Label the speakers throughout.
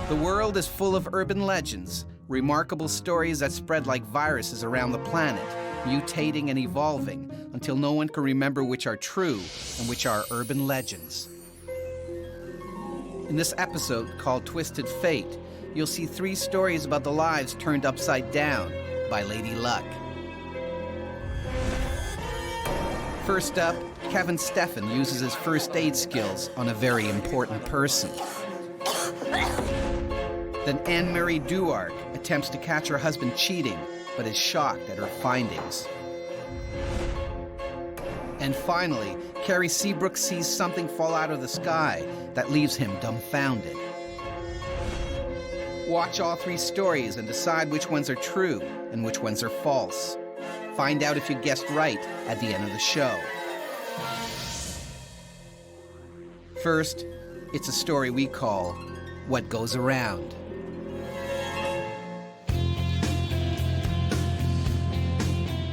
Speaker 1: The world is full of urban legends, remarkable stories that spread like viruses around the planet, mutating and evolving until no one can remember which are true and which are urban legends. In this episode, called Twisted Fate, you'll see 3 stories about the lives turned upside down by Lady Luck. First up, Kevin Steffen uses his first aid skills on a very important person. Then Anne-Marie Duart attempts to catch her husband cheating, but is shocked at her findings. And finally, Carrie Seabrook sees something fall out of the sky that leaves him dumbfounded. Watch all 3 stories and decide which ones are true and which ones are false. Find out if you guessed right at the end of the show. First, it's a story we call What Goes Around.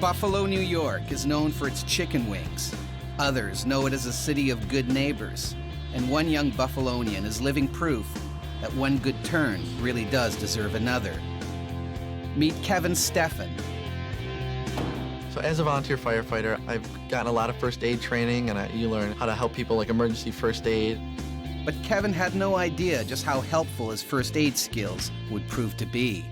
Speaker 1: Buffalo, New York is known for its chicken wings. Others know it as a city of good neighbors. And one young Buffalonian is living proof that one good turn really does deserve another. Meet Kevin Steffen.
Speaker 2: So as a volunteer firefighter, I've gotten a lot of first aid training, and you learn how to help people, like emergency first aid.
Speaker 1: But Kevin had no idea just how helpful his first aid skills would prove to be.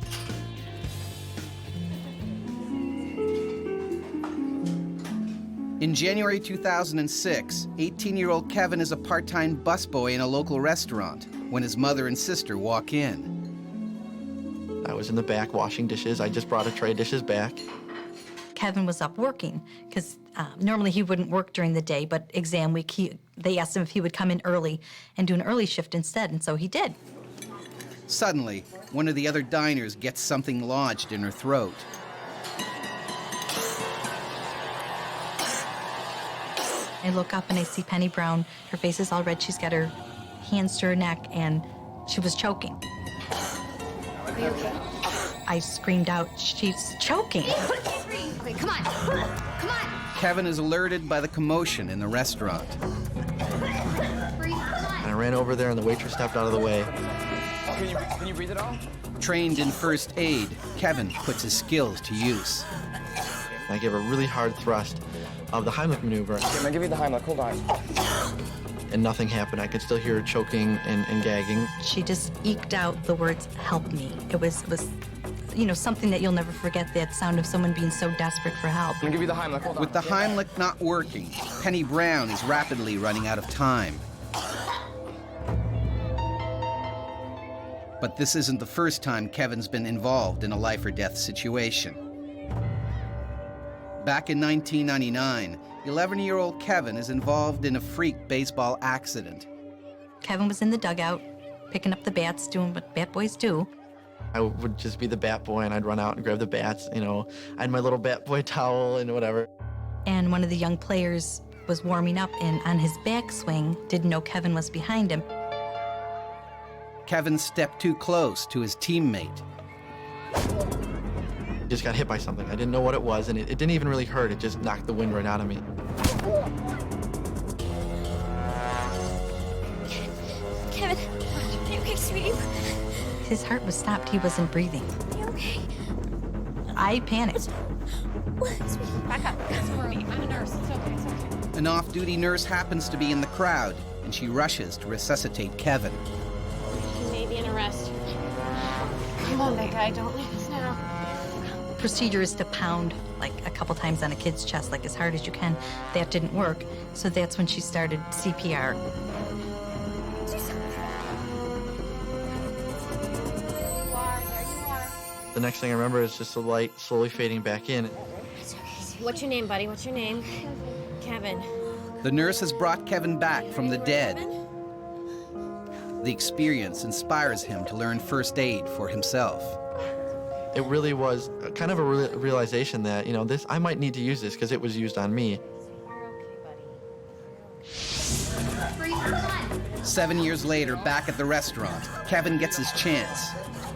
Speaker 1: In January 2006, 18-year-old Kevin is a part-time busboy in a local restaurant when his mother and sister walk in.
Speaker 2: I was in the back washing dishes. I just brought a tray of dishes back.
Speaker 3: Kevin was up working because normally he wouldn't work during the day, but exam week, they asked him if he would come in early and do an early shift instead, and so he did.
Speaker 1: Suddenly, one of the other diners gets something lodged in her throat.
Speaker 3: I look up and I see Penny Brown. Her face is all red. She's got her hands to her neck, and she was choking.
Speaker 4: Are you okay?
Speaker 3: I screamed out, "She's choking!"
Speaker 4: Okay, come on. Come on.
Speaker 1: Kevin is alerted by the commotion in the restaurant.
Speaker 4: Breathe, come on.
Speaker 2: And I ran over there, and the waitress stepped out of the way.
Speaker 5: Can you breathe at all?
Speaker 1: Trained in first aid, Kevin puts his skills to use.
Speaker 2: And I gave a really hard thrust of the Heimlich maneuver,
Speaker 5: Okay, I'm gonna give you the Heimlich, hold on.
Speaker 2: and nothing happened. I could still hear her choking and gagging.
Speaker 3: She just eked out the words, "Help me." It was, you know, something that you'll never forget, that sound of someone being so desperate for help.
Speaker 5: I'm gonna give you the Heimlich, hold on.
Speaker 1: With the Heimlich not working, Penny Brown is rapidly running out of time. But this isn't the first time Kevin's been involved in a life or death situation. Back in 1999, 11-year-old Kevin is involved in a freak baseball accident.
Speaker 3: Kevin was in the dugout, picking up the bats, doing what bat boys do.
Speaker 2: I would just be the bat boy, and I'd run out and grab the bats. You know, I had my little bat boy towel and whatever.
Speaker 3: And one of the young players was warming up, and on his backswing, didn't know Kevin was behind him.
Speaker 1: Kevin stepped too close to his teammate.
Speaker 2: Just got hit by something. I didn't know what it was, and it didn't even really hurt. It just knocked the wind right out of me.
Speaker 4: Kevin, are you okay, sweetie?
Speaker 3: His heart was stopped. He wasn't breathing.
Speaker 4: Are you okay?
Speaker 3: I panicked.
Speaker 4: What? Sweetie?
Speaker 6: Back up. It's for me. I'm a nurse. It's okay. It's okay.
Speaker 1: An off-duty nurse happens to be in the crowd, and she rushes to resuscitate Kevin.
Speaker 6: He may be in arrest. Come on, big guy. Don't leave us now.
Speaker 3: Procedure is to pound like a couple times on a kid's chest, like as hard as you can. That didn't work, so that's when she started CPR.
Speaker 2: The next thing I remember is just the light slowly fading back in.
Speaker 6: It's okay. What's your name, buddy? What's your name? Kevin.
Speaker 1: The nurse has brought Kevin back from the dead. The experience inspires him to learn first aid for himself.
Speaker 2: It really was kind of a realization that, you know, I might need to use this because it was used on me.
Speaker 4: Breathe, come on.
Speaker 1: 7 years later, back at the restaurant, Kevin gets his chance.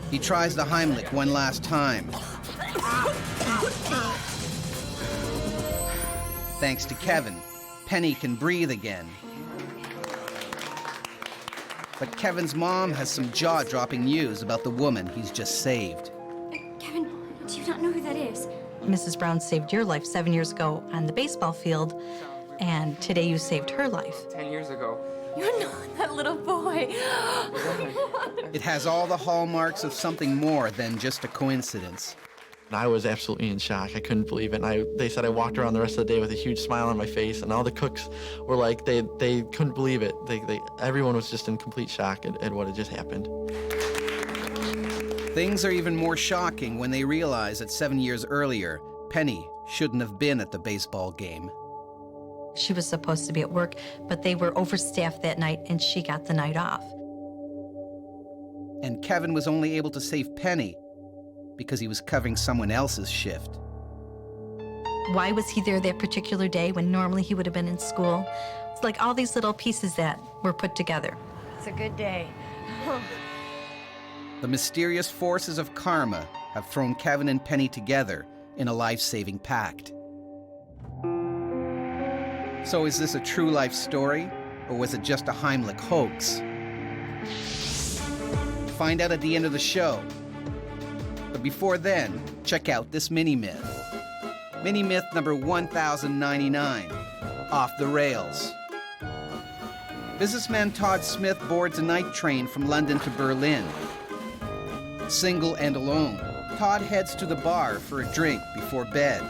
Speaker 1: He tries the Heimlich one last time. Thanks to Kevin, Penny can breathe again. But Kevin's mom has some jaw-dropping news about the woman he's just saved.
Speaker 4: Kevin, do you not know who that is?
Speaker 3: Mrs. Brown saved your life 7 years ago on the baseball field, and today you saved her life.
Speaker 5: 10 years ago.
Speaker 6: You're not that little boy.
Speaker 1: It has all the hallmarks of something more than just a coincidence.
Speaker 2: And I was absolutely in shock. I couldn't believe it. And they said I walked around the rest of the day with a huge smile on my face, and all the cooks were like, they couldn't believe it. Everyone was just in complete shock at what had just happened.
Speaker 1: Things are even more shocking when they realize that 7 years earlier, Penny shouldn't have been at the baseball game.
Speaker 3: She was supposed to be at work, but they were overstaffed that night, and she got the night off.
Speaker 1: And Kevin was only able to save Penny because he was covering someone else's shift.
Speaker 3: Why was he there that particular day when normally he would have been in school? It's like all these little pieces that were put together.
Speaker 6: It's a good day.
Speaker 1: The mysterious forces of karma have thrown Kevin and Penny together in a life-saving pact. So is this a true life story, or was it just a Heimlich hoax? Find out at the end of the show. But before then, check out this mini-myth. Mini-myth number 1099, off the rails. Businessman Todd Smith boards a night train from London to Berlin. Single and alone, Todd heads to the bar for a drink before bed.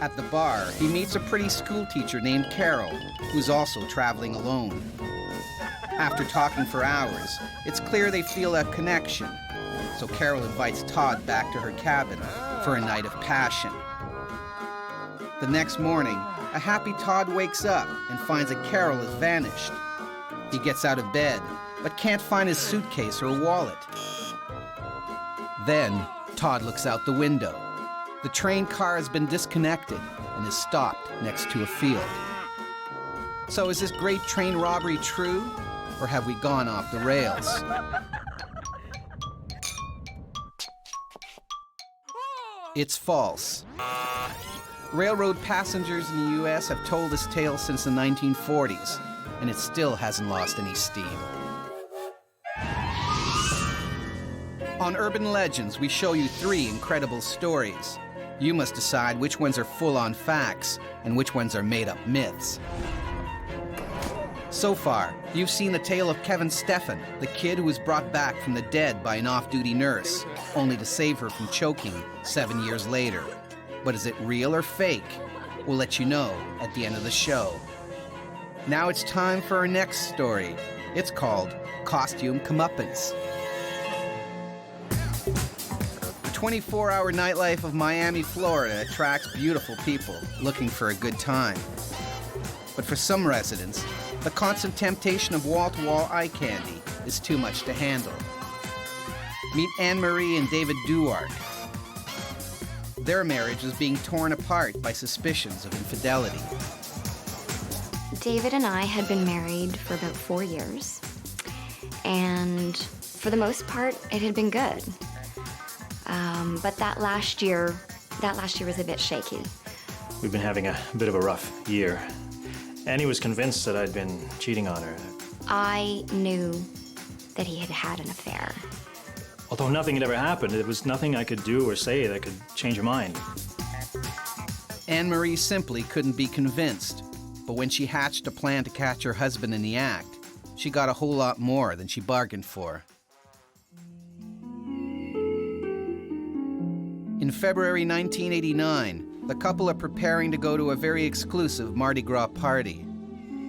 Speaker 1: At the bar, he meets a pretty school teacher named Carol, who's also traveling alone. After talking for hours, it's clear they feel a connection, so Carol invites Todd back to her cabin for a night of passion. The next morning, a happy Todd wakes up and finds that Carol has vanished. He gets out of bed, but can't find his suitcase or wallet. Then, Todd looks out the window. The train car has been disconnected and is stopped next to a field. So is this great train robbery true, or have we gone off the rails? It's false. Railroad passengers in the U.S. have told this tale since the 1940s, and it still hasn't lost any steam. On Urban Legends, we show you 3 incredible stories. You must decide which ones are full-on facts and which ones are made-up myths. So far, you've seen the tale of Kevin Steffen, the kid who was brought back from the dead by an off-duty nurse, only to save her from choking 7 years later. But is it real or fake? We'll let you know at the end of the show. Now it's time for our next story. It's called Costume Comeuppance. The 24-hour nightlife of Miami, Florida attracts beautiful people looking for a good time. But for some residents, the constant temptation of wall-to-wall eye candy is too much to handle. Meet Anne-Marie and David Duarte. Their marriage is being torn apart by suspicions of infidelity.
Speaker 7: David and I had been married for about 4 years, and for the most part, it had been good. But that last year was a bit shaky.
Speaker 8: We've been having a bit of a rough year. Annie was convinced that I'd been cheating on her.
Speaker 7: I knew that he had had an affair.
Speaker 8: Although nothing had ever happened, there was nothing I could do or say that could change her mind.
Speaker 1: Anne-Marie simply couldn't be convinced, but when she hatched a plan to catch her husband in the act, she got a whole lot more than she bargained for. In February 1989, the couple are preparing to go to a very exclusive Mardi Gras party.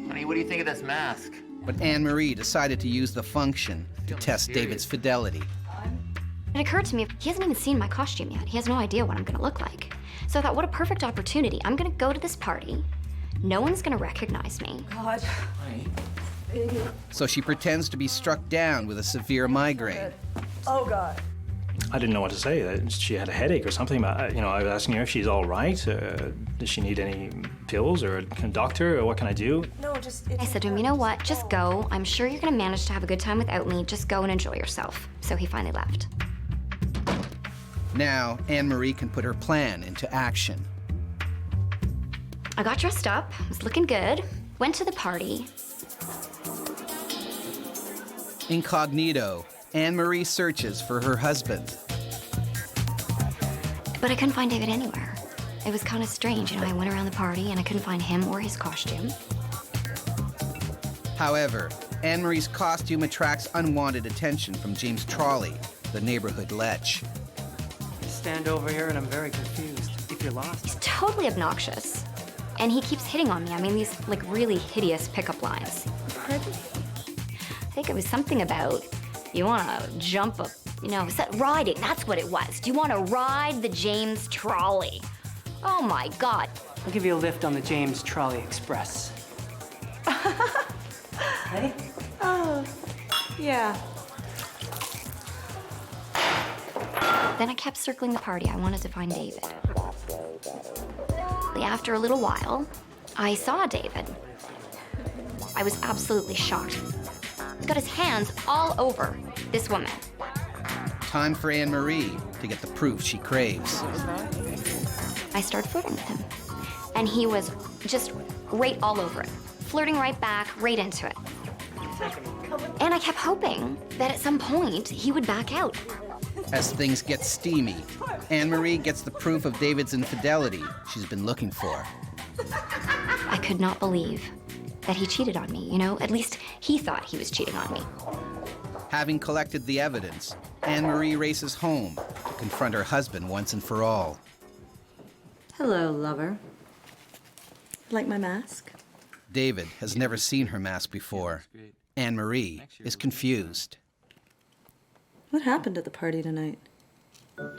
Speaker 9: Honey, what do you think of this mask?
Speaker 1: But Anne-Marie decided to use the function to test David's fidelity.
Speaker 7: It occurred to me, he hasn't even seen my costume yet. He has no idea what I'm gonna look like. So I thought, what a perfect opportunity. I'm gonna go to this party. No one's gonna recognize me.
Speaker 6: God.
Speaker 1: So she pretends to be struck down with a severe migraine.
Speaker 6: Oh, God.
Speaker 8: I didn't know what to say. She had a headache or something. I was asking her if she's all right. Does she need any pills or a doctor, or what can I do?
Speaker 6: No, just...
Speaker 7: I said to him, you know what, just go. I'm sure you're gonna manage to have a good time without me. Just go and enjoy yourself. So he finally left.
Speaker 1: Now, Anne-Marie can put her plan into action.
Speaker 7: I got dressed up, was looking good, went to the party.
Speaker 1: Incognito, Anne-Marie searches for her husband.
Speaker 7: But I couldn't find David anywhere. It was kind of strange, you know, I went around the party and I couldn't find him or his costume.
Speaker 1: However, Anne-Marie's costume attracts unwanted attention from James Trolley, the neighborhood lech.
Speaker 10: Stand over here and I'm very confused. If you're lost.
Speaker 7: He's totally obnoxious. And he keeps hitting on me. I mean, these like really hideous pickup lines.
Speaker 10: Pardon?
Speaker 7: I think it was something about, you wanna jump up, you know, ride it, that's what it was. Do you wanna ride the James Trolley? Oh my God.
Speaker 10: I'll give you a lift on the James Trolley Express. Ready?
Speaker 6: Oh, yeah.
Speaker 7: Then I kept circling the party. I wanted to find David. After a little while, I saw David. I was absolutely shocked. He got his hands all over this woman.
Speaker 1: Time for Anne-Marie to get the proof she craves.
Speaker 7: I started flirting with him. And he was just right all over it. Flirting right back, right into it. And I kept hoping that at some point he would back out.
Speaker 1: As things get steamy, Anne-Marie gets the proof of David's infidelity she's been looking for.
Speaker 7: I could not believe that he cheated on me, you know? At least he thought he was cheating on me.
Speaker 1: Having collected the evidence, Anne-Marie races home to confront her husband once and for all.
Speaker 6: Hello, lover. Like my mask?
Speaker 1: David has never seen her mask before. Anne-Marie is confused.
Speaker 6: What happened at the party tonight?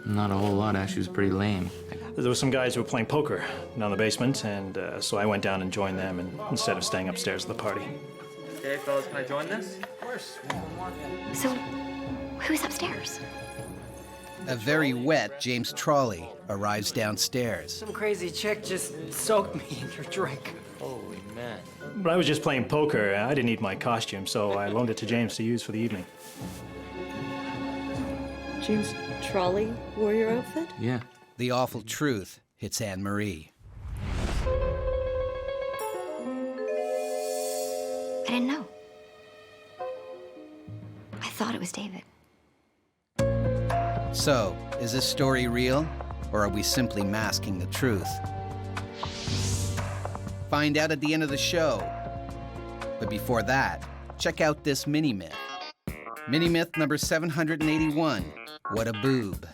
Speaker 9: Not a whole lot, actually. It was pretty lame.
Speaker 8: There were some guys who were playing poker down the basement, and so I went down and joined them instead of staying upstairs at the party.
Speaker 9: Okay, fellas, can I join this? Of course.
Speaker 7: So, who's upstairs?
Speaker 1: A very wet James Trolley arrives downstairs.
Speaker 10: Some crazy chick just soaked me in your drink.
Speaker 9: Holy man.
Speaker 8: But I was just playing poker. I didn't need my costume, so I loaned it to James to use for the evening.
Speaker 6: James Trolley wore your outfit?
Speaker 9: Yeah.
Speaker 1: The awful truth hits Anne-Marie.
Speaker 7: I didn't know. I thought it was David.
Speaker 1: So, is this story real, or are we simply masking the truth? Find out at the end of the show. But before that, check out this mini-myth. Mini-myth number 781, What a Boob.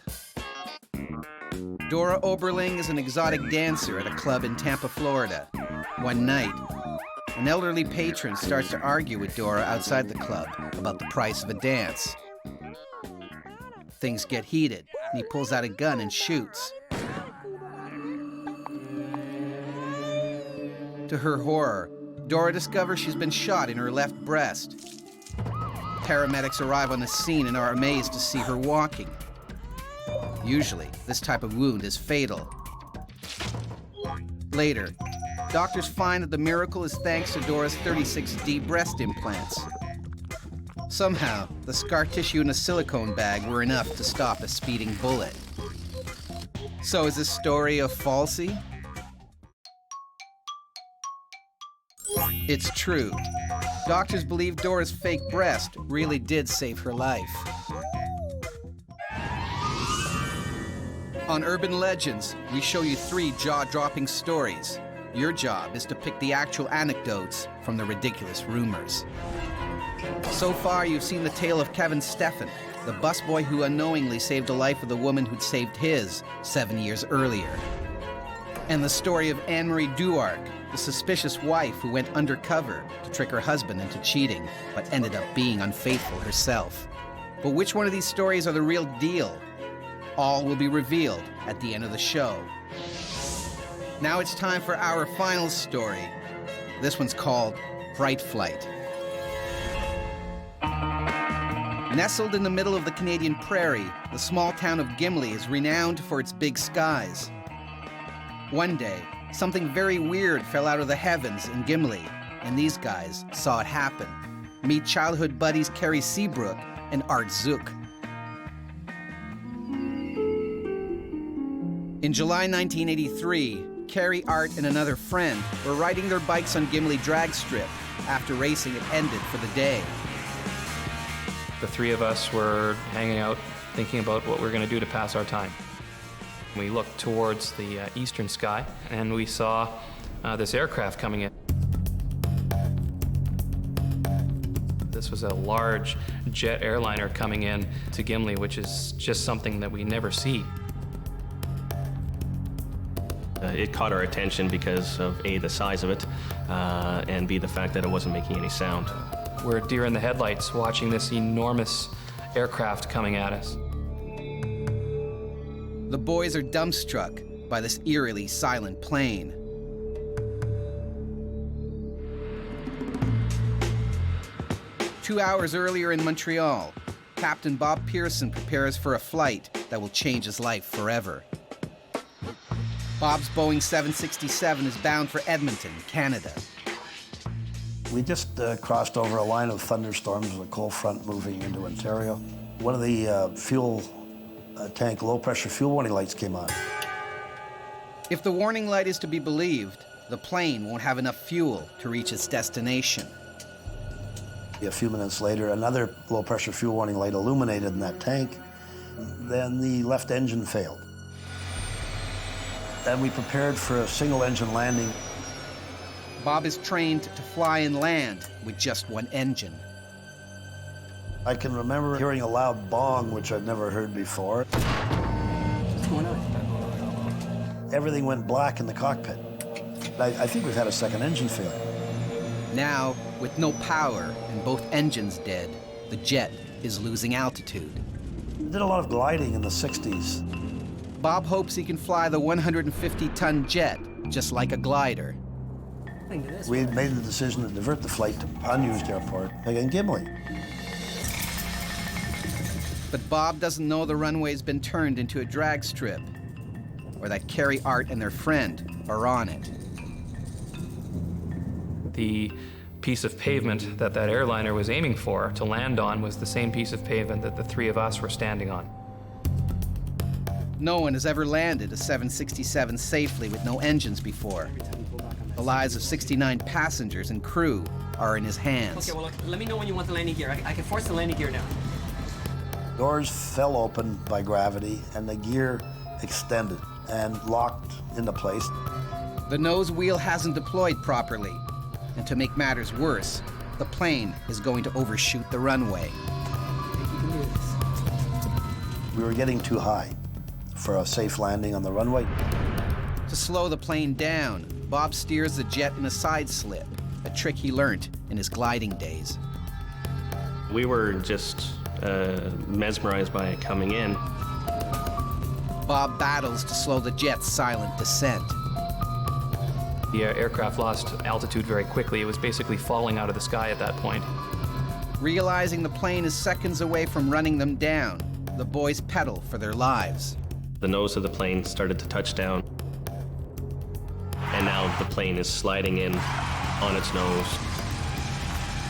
Speaker 1: Dora Oberling is an exotic dancer at a club in Tampa, Florida. One night, an elderly patron starts to argue with Dora outside the club about the price of a dance. Things get heated, and he pulls out a gun and shoots. To her horror, Dora discovers she's been shot in her left breast. Paramedics arrive on the scene and are amazed to see her walking. Usually, this type of wound is fatal. Later, doctors find that the miracle is thanks to Dora's 36D breast implants. Somehow, the scar tissue in a silicone bag were enough to stop a speeding bullet. So is this story a falsie? It's true. Doctors believe Dora's fake breast really did save her life. On Urban Legends, we show you 3 jaw-dropping stories. Your job is to pick the actual anecdotes from the ridiculous rumors. So far, you've seen the tale of Kevin Steffen, the busboy who unknowingly saved the life of the woman who'd saved his 7 years earlier. And the story of Anne-Marie Duarc, the suspicious wife who went undercover to trick her husband into cheating, but ended up being unfaithful herself. But which one of these stories are the real deal? All will be revealed at the end of the show. Now it's time for our final story. This one's called Bright Flight. Nestled in the middle of the Canadian prairie, the small town of Gimli is renowned for its big skies. One day, something very weird fell out of the heavens in Gimli, and these guys saw it happen. Meet childhood buddies Carrie Seabrook and Art Zook. In July 1983, Carrie, Art, and another friend were riding their bikes on Gimli Drag Strip after racing had ended for the day.
Speaker 11: The three of us were hanging out, thinking about what we're going to do to pass our time. We looked towards the eastern sky, and we saw this aircraft coming in. This was a large jet airliner coming in to Gimli, which is just something that we never see.
Speaker 12: It caught our attention because of A, the size of it, and B, the fact that it wasn't making any sound.
Speaker 11: We're deer in the headlights watching this enormous aircraft coming at us.
Speaker 1: The boys are dumbstruck by this eerily silent plane. Two hours earlier in Montreal, Captain Bob Pearson prepares for a flight that will change his life forever. Bob's Boeing 767 is bound for Edmonton, Canada.
Speaker 13: We just crossed over a line of thunderstorms with a cold front moving into Ontario. One of the fuel tank low-pressure fuel warning lights came on.
Speaker 1: If the warning light is to be believed, the plane won't have enough fuel to reach its destination.
Speaker 13: A few minutes later, another low-pressure fuel warning light illuminated in that tank. Then the left engine failed. And we prepared for a single-engine landing.
Speaker 1: Bob is trained to fly and land with just one engine.
Speaker 13: I can remember hearing a loud bong, which I'd never heard before.
Speaker 10: What's going on?
Speaker 13: Everything went black in the cockpit. I think we've had a second engine failure.
Speaker 1: Now, with no power and both engines dead, the jet is losing altitude.
Speaker 13: We did a lot of gliding in the 60s.
Speaker 1: Bob hopes he can fly the 150-ton jet, just like a glider.
Speaker 13: We had made the decision to divert the flight to unused airport in Gimli.
Speaker 1: But Bob doesn't know the runway's been turned into a drag strip, or that Carrie, Art, and their friend are on it.
Speaker 11: The piece of pavement that that airliner was aiming for to land on was the same piece of pavement that the three of us were standing on.
Speaker 1: No one has ever landed a 767 safely with no engines before. The lives of 69 passengers and crew are in his hands.
Speaker 10: Okay, well, look, let me know when you want the landing gear. I can force the landing gear now.
Speaker 13: Doors fell open by gravity, and the gear extended and locked into place.
Speaker 1: The nose wheel hasn't deployed properly, and to make matters worse, the plane is going to overshoot the runway.
Speaker 13: We were getting too high for a safe landing on the runway.
Speaker 1: To slow the plane down, Bob steers the jet in a side slip, a trick he learned in his gliding days.
Speaker 12: We were just mesmerized by it coming in.
Speaker 1: Bob battles to slow the jet's silent descent.
Speaker 11: The aircraft lost altitude very quickly. It was basically falling out of the sky at that point.
Speaker 1: Realizing the plane is seconds away from running them down, the boys pedal for their lives.
Speaker 12: The nose of the plane started to touch down, and now the plane is sliding in on its nose.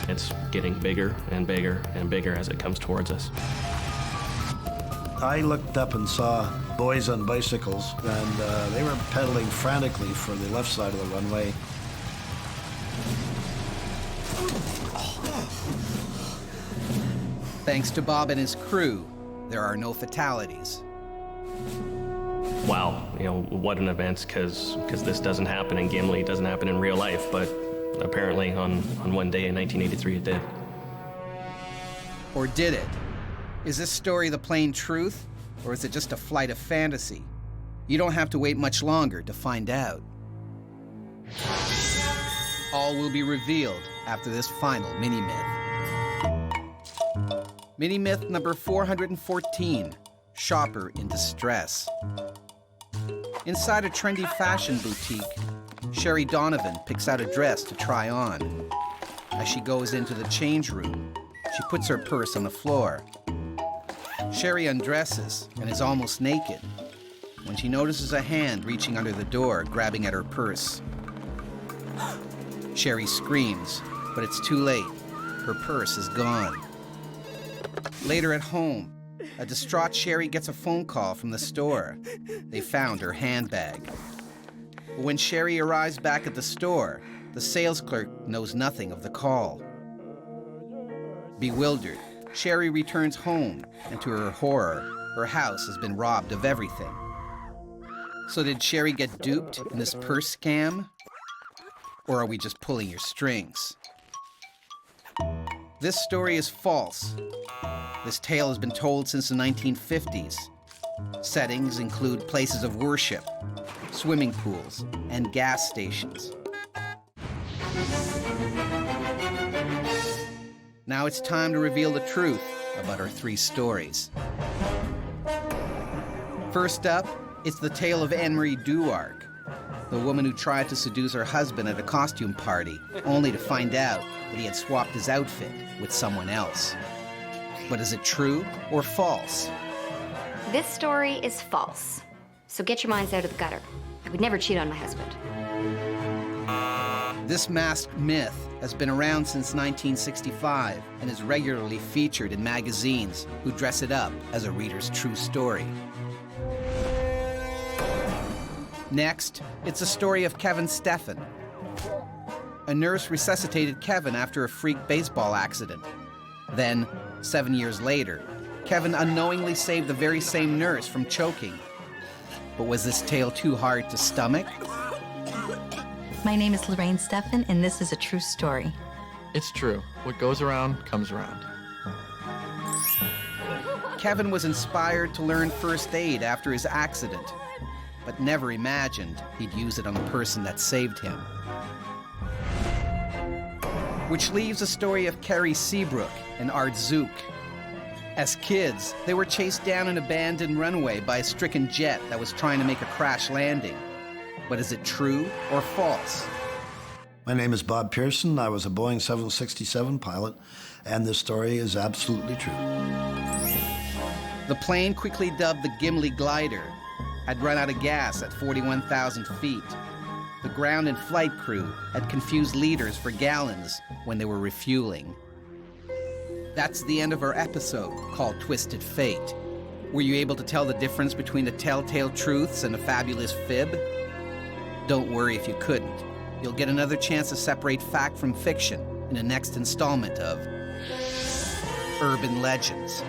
Speaker 12: It's getting bigger and bigger and bigger as it comes towards us.
Speaker 13: I looked up and saw boys on bicycles, and they were pedaling frantically for the left side of the runway.
Speaker 1: Thanks to Bob and his crew, there are no fatalities.
Speaker 12: Wow, you know, what an event, because this doesn't happen in Gimli, it doesn't happen in real life, but apparently on one day in 1983 it did.
Speaker 1: Or did it? Is this story the plain truth, or is it just a flight of fantasy? You don't have to wait much longer to find out. All will be revealed after this final mini-myth. Mini-myth number 414, Shopper in Distress. Inside a trendy fashion boutique, Sherry Donovan picks out a dress to try on. As she goes into the change room, she puts her purse on the floor. Sherry undresses and is almost naked when she notices a hand reaching under the door, grabbing at her purse. Sherry screams, but it's too late. Her purse is gone. Later at home, a distraught Sherry gets a phone call from the store. They found her handbag. But when Sherry arrives back at the store, the sales clerk knows nothing of the call. Bewildered, Sherry returns home, and to her horror, her house has been robbed of everything. So did Sherry get duped in this purse scam? Or are we just pulling your strings? This story is false. This tale has been told since the 1950s. Settings include places of worship, swimming pools, and gas stations. Now it's time to reveal the truth about our three stories. First up, it's the tale of Anne-Marie Duarc, the woman who tried to seduce her husband at a costume party, only to find out that he had swapped his outfit with someone else. But is it true or false?
Speaker 7: This story is false. So get your minds out of the gutter. I would never cheat on my husband.
Speaker 1: This masked myth has been around since 1965 and is regularly featured in magazines who dress it up as a reader's true story. Next, it's a story of Kevin Steffen. A nurse resuscitated Kevin after a freak baseball accident. Then, 7 years later, Kevin unknowingly saved the very same nurse from choking. But was this tale too hard to stomach?
Speaker 3: My name is Lorraine Steffen, and this is a true story.
Speaker 2: It's true. What goes around comes around.
Speaker 1: Kevin was inspired to learn first aid after his accident, but never imagined he'd use it on the person that saved him. Which leaves a story of Carrie Seabrook and Art Zook. As kids, they were chased down an abandoned runway by a stricken jet that was trying to make a crash landing. But is it true or false?
Speaker 13: My name is Bob Pearson. I was a Boeing 767 pilot, and this story is absolutely true.
Speaker 1: The plane, quickly dubbed the Gimli Glider, had run out of gas at 41,000 feet. The ground and flight crew had confused liters for gallons when they were refueling. That's the end of our episode, called Twisted Fate. Were you able to tell the difference between the telltale truths and a fabulous fib? Don't worry if you couldn't. You'll get another chance to separate fact from fiction in the next installment of Urban Legends.